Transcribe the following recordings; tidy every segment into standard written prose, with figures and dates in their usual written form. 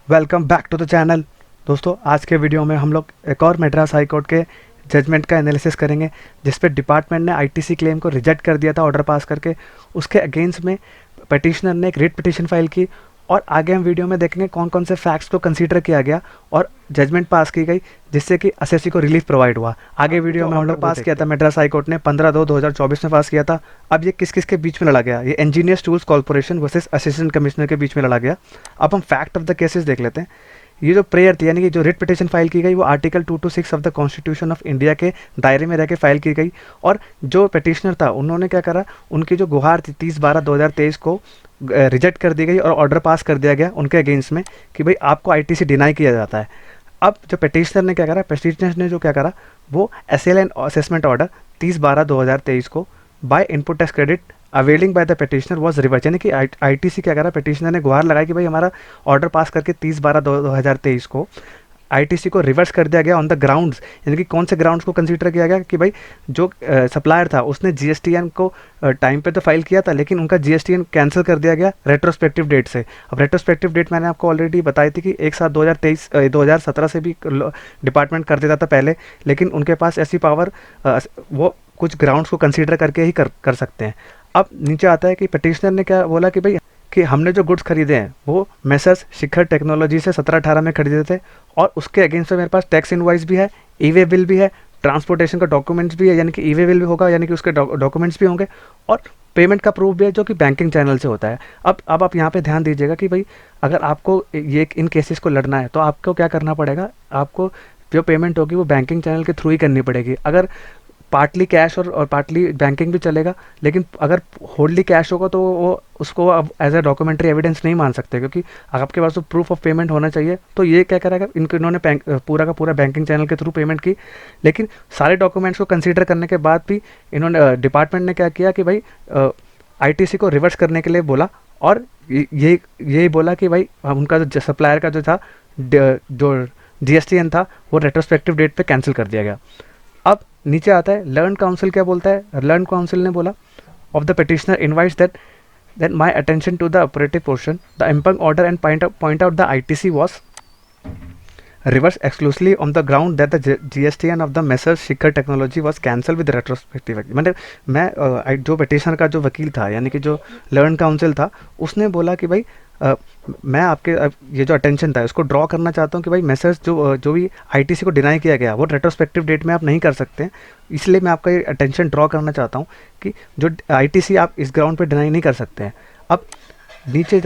Welcome back to the channel. दोस्तों, आज के वीडियो में हम लोग एक और मद्रास हाई कोर्ट के जजमेंट का एनालिसिस करेंगे, जिस पे डिपार्टमेंट ने आईटीसी क्लेम को रिजेक्ट कर दिया था ऑर्डर पास करके। उसके अगेंस्ट में पिटिशनर ने एक रिट पिटिशन फाइल की, और आगे हम वीडियो में देखेंगे कौन कौन से फैक्ट्स को कंसीडर किया गया और जजमेंट पास की गई, जिससे कि असेसी को रिलीफ प्रोवाइड हुआ। आगे वीडियो में हम लोग पास किया था मद्रास हाई कोर्ट ने 15/2/2024 में पास किया था। अब ये किस किस के बीच में लड़ा गया? ये engineers tools corporation versus assistant commissioner के बीच में लड़ा गया। अब हम फैक्ट ऑफ द केसेस देख लेते हैं। ये जो प्रेयर थी, यानी कि जो रिट पिटिशन फाइल की गई, वो article 226 of the constitution of India के दायरे में रह के फाइल की गई। और जो पिटिशनर था, उन्होंने क्या करा, उनकी जो गुहार थी 30/12/2023 को रिजेक्ट कर दी गई और ऑर्डर पास कर दिया गया उनके अगेंस्ट में कि भाई आपको आईटीसी डिनाई किया जाता है। अब जो पिटिशनर ने क्या करा, पिटिशनर ने जो क्या करा, वो एसएल एंड असेसमेंट ऑर्डर 30/12/2023 को by input tax credit availing by the petitioner was reverse, यानी कि आईटीसी क्या करा, पिटिशनर ने गुहार लगाई कि भाई हमारा ऑर्डर पास करके 30/12/2023 को आईटीसी को रिवर्स कर दिया गया ऑन द ग्राउंड्स। यानी कि कौन से ग्राउंड्स को कंसीडर किया गया कि भाई जो सप्लायर था उसने जीएसटीएन को टाइम पे तो फाइल किया था, लेकिन उनका जीएसटीएन कैंसिल कर दिया गया रेट्रोस्पेक्टिव डेट से। अब रेट्रोस्पेक्टिव डेट मैंने आपको ऑलरेडी बताई थी कि एक साथ 2017 से भी डिपार्टमेंट कर देता था पहले, लेकिन उनके पास ऐसी पावर वो कुछ ग्राउंड्स को कंसीडर करके ही कर सकते हैं। अब नीचे आता है कि पिटिशनर ने क्या बोला कि भाई कि हमने जो गुड्स खरीदे हैं वो मेसर्स शिखर टेक्नोलॉजी से 17-18 में खरीदे थे, और उसके अगेंस्ट में मेरे पास टैक्स इनवॉइस भी है, ई वे बिल भी है, ट्रांसपोर्टेशन का डॉक्यूमेंट्स भी है, यानी कि ई वे बिल भी होगा, यानी कि उसके डॉक्यूमेंट्स भी होंगे, और पेमेंट का प्रूफ भी है जो कि बैंकिंग चैनल से होता है। अब आप यहाँ पे ध्यान दीजिएगा कि भाई अगर आपको ये इन केसेस को लड़ना है तो आपको क्या करना पड़ेगा, आपको जो पेमेंट होगी वो बैंकिंग चैनल के थ्रू ही करनी पड़ेगी। अगर पार्टली कैश और पार्टली बैंकिंग भी चलेगा, लेकिन अगर होल्डली कैश होगा तो वो उसको अब एज ए डॉक्यूमेंट्री एविडेंस नहीं मान सकते, क्योंकि आपके पास तो प्रूफ ऑफ पेमेंट होना चाहिए। तो ये क्या करेगा, इन्होंने पूरा का पूरा बैंकिंग चैनल के थ्रू पेमेंट की, लेकिन सारे डॉक्यूमेंट्स को कंसीडर करने के बाद भी इन्होंने डिपार्टमेंट ने क्या किया कि भाई आईटीसी को रिवर्स करने के लिए बोला, और ये बोला कि भाई उनका जो सप्लायर का जो था जो जीएसटीएन था वो रेट्रोस्पेक्टिव डेट पे कैंसिल कर दिया गया। अब नीचे आता है लर्न काउंसिल क्या बोलता है। लर्न काउंसिल ने बोला of the petitioner invites that my attention to the operative portion the impugned order and point out the ITC was reverse exclusively on the ground that the GSTN of the messrs Shikhar technology was cancel with retrospective. मतलब मैं जो petitioner का जो वकील था, यानी कि जो लर्न काउंसिल था, उसने बोला कि भाई मैं आपके ये जो अटेंशन था उसको ड्रॉ करना चाहता हूँ कि भाई मेसर्स जो भी आईटीसी को डिनाई किया गया वो रेट्रोस्पेक्टिव डेट में आप नहीं कर सकते हैं, इसलिए मैं आपका ये अटेंशन ड्रॉ करना चाहता हूँ कि जो आईटीसी आप इस ग्राउंड पे डिनाई नहीं कर सकते हैं। अब नीचे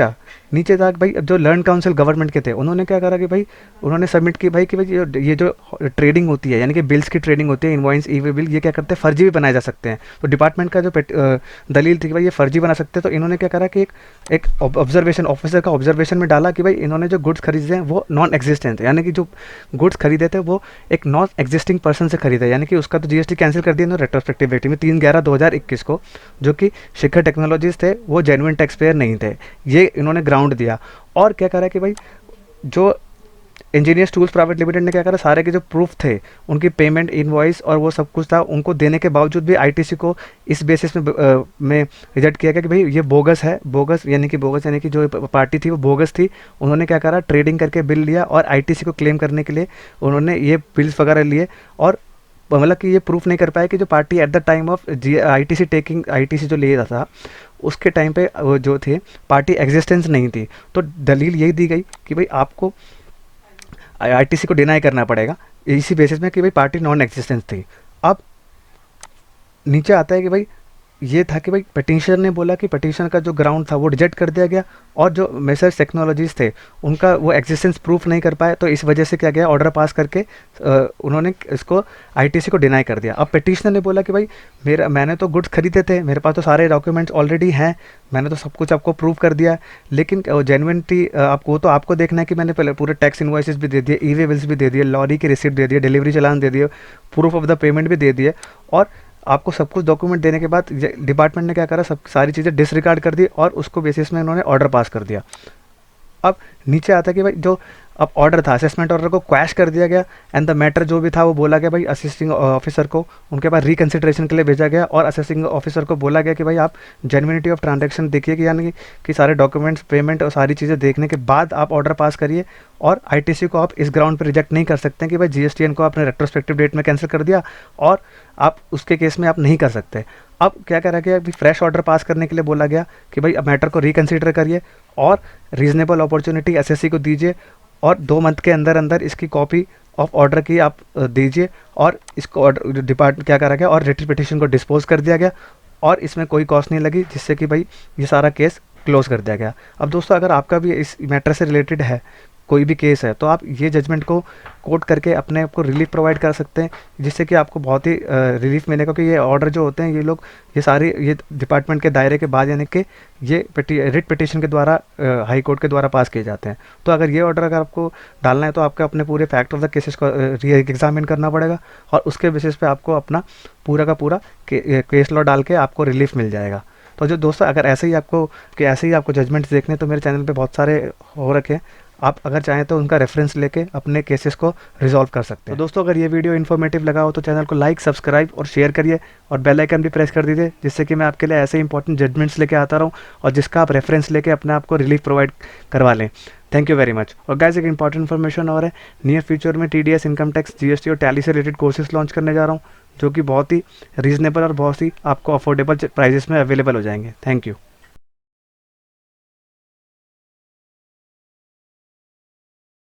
था भाई जो लर्न काउंसिल गवर्नमेंट के थे, उन्होंने क्या करा कि भाई उन्होंने सबमिट की भाई कि भाई ये जो ट्रेडिंग होती है, यानी कि बिल्स की ट्रेडिंग होती है, इनवॉइस ई वे बिल, ये क्या करते हैं, फर्जी भी बनाए जा सकते हैं। तो डिपार्टमेंट का जो दलील थी कि भाई ये फर्जी बना सकते हैं, तो इन्होंने क्या करा कि एक ऑब्जर्वेशन ऑफिसर का ऑब्जर्वेशन में डाला कि भाई इन्होंने जो गुड्स खरीदे हैं वो नॉन एग्जिस्टेंट है, यानी कि जो गुड्स खरीदे थे वो एक नॉन एग्जिस्टिंग पर्सन से खरीदे, यानी कि उसका तो जीएसटी कैंसिल कर दिया रेट्रोस्पेक्टिव डेट में 3/11/2021 को, जो कि शिखर टेक्नोलॉजीज थे वो जेन्युइन टैक्स पेयर नहीं थे। ये इन्होंने ग्राउंड दिया। और क्या करा कि भाई जो इंजीनियर्स टूल्स प्राइवेट लिमिटेड ने क्या करा, सारे के जो प्रूफ थे उनकी पेमेंट इनवॉइस और वो सब कुछ था, उनको देने के बावजूद भी आईटीसी को इस बेसिस में रिजेक्ट किया गया कि भाई ये बोगस है। बोगस यानी कि जो पार्टी थी वो बोगस थी। उन्होंने क्या करा, ट्रेडिंग करके बिल लिया और आईटीसी को क्लेम करने के लिए उन्होंने ये बिल्स वगैरह लिए, और मतलब कि ये प्रूफ नहीं कर पाया कि जो party at the time of ITC जो ले रहा था उसके टाइम पे वो जो थे पार्टी एग्जिस्टेंस नहीं थी। तो दलील यही दी गई कि भाई आपको आईटीसी को डिनाई करना पड़ेगा इसी बेसिस में कि भाई पार्टी नॉन एग्जिस्टेंस थी। अब नीचे आता है कि भाई ये था कि भाई पिटिशनर ने बोला कि पिटिशनर का जो ग्राउंड था वो रिजेक्ट कर दिया गया, और जो मेसर्स टेक्नोलॉजीज थे उनका वो एग्जिस्टेंस प्रूफ नहीं कर पाए, तो इस वजह से क्या गया, ऑर्डर पास करके उन्होंने इसको आईटीसी को डिनाई कर दिया। अब पिटिशनर ने बोला कि भाई मैंने तो गुड्स खरीदे थे, मेरे पास तो सारे डॉक्यूमेंट्स ऑलरेडी हैं, मैंने तो सब कुछ आपको प्रूव कर दिया है, लेकिन जेन्युइनिटी आपको देखना है कि मैंने पहले पूरे टैक्स इनवॉइसेस भी दे दिए, ई वे बिल्स भी दे दिए, लॉरी की रिसिप्ट दे दिए, डिलीवरी चालान दे दिए, प्रूफ ऑफ द पेमेंट भी दे दिए, और आपको सब कुछ डॉक्यूमेंट देने के बाद डिपार्टमेंट ने क्या करा, सारी चीज़ें डिसरिगार्ड कर दी और उसको बेसिस में उन्होंने ऑर्डर पास कर दिया। अब नीचे आता है कि भाई जो अब ऑर्डर था, असेसमेंट ऑर्डर को क्वैश कर दिया गया एंड द मैटर जो भी था वो बोला गया भाई असिस्टिंग ऑफिसर को, उनके पास रिकन्सिडरेशन के लिए भेजा गया और असेसिंग ऑफिसर को बोला गया कि भाई आप जेन्युइनिटी ऑफ ट्रांजैक्शन देखिए कि यानी कि सारे डॉक्यूमेंट्स, पेमेंट और सारी चीज़ें देखने के बाद आप ऑर्डर पास करिए। और आईटीसी को आप इस ग्राउंड पर रिजेक्ट नहीं कर सकते कि भाई जीएसटीएन को आपने रेट्रोस्पेक्टिव डेट में कैंसिल कर दिया और आप उसके केस में आप नहीं कर सकते। अब क्या करा गया, अभी फ्रेश ऑर्डर पास करने के लिए बोला गया कि भाई अब मैटर को रिकन्सिडर करिए और रीजनेबल अपॉर्चुनिटी एसएससी को दीजिए और 2 मंथ के अंदर अंदर इसकी कॉपी ऑफ ऑर्डर की आप दीजिए। और इसको ऑर्डर डिपार्ट क्या करा गया और रिट पिटिशन को डिस्पोज कर दिया गया और इसमें कोई कॉस्ट नहीं लगी, जिससे कि भाई ये सारा केस क्लोज कर दिया गया। अब दोस्तों अगर आपका भी इस मैटर से रिलेटेड है कोई भी केस है तो आप ये जजमेंट को कोट करके अपने आप को रिलीफ प्रोवाइड कर सकते हैं, जिससे कि आपको बहुत ही रिलीफ मिलेगा। क्योंकि ये ऑर्डर जो होते हैं ये लोग ये सारे ये डिपार्टमेंट के दायरे के बाद यानी कि ये रिट पिटिशन के द्वारा हाई कोर्ट के द्वारा पास किए जाते हैं। तो अगर ये ऑर्डर अगर आपको डालना है तो आपको अपने पूरे फैक्ट ऑफ द केसेस को एग्जामिन करना पड़ेगा और उसके बेसिस पे आपको अपना पूरा का पूरा केस लॉ डाल के आपको रिलीफ मिल जाएगा। तो जो दोस्तों अगर ऐसे ही आपको जजमेंट्स देखने तो मेरे चैनल पे बहुत सारे हो रखे हैं, आप अगर चाहें तो उनका रेफरेंस लेके अपने केसेस को रिजॉल्व कर सकते हैं। तो दोस्तों अगर ये वीडियो इन्फॉर्मेटिव लगा हो तो चैनल को लाइक, सब्सक्राइब और शेयर करिए और बेल आइकन भी प्रेस कर दीजिए, जिससे कि मैं आपके लिए ऐसे इंपॉर्टेंट जजमेंट्स लेके आता रहूँ और जिसका आप रेफरेंस लेके अपने आप को रिलीफ प्रोवाइड करवा लें। Thank you very much. और गाइस एक इंपॉर्टेंट इन्फॉर्मेशन और है, नियर फ्यूचर में टीडीएस, इनकम टैक्स, जीएसटी और टैली से रिलेटेड कोर्सेज लॉन्च करने जा रहा हूँ, जो कि बहुत ही रीजनेबल और बहुत ही आपको अफोर्डेबल प्राइजेस में अवेलेबल हो जाएंगे। Thank you.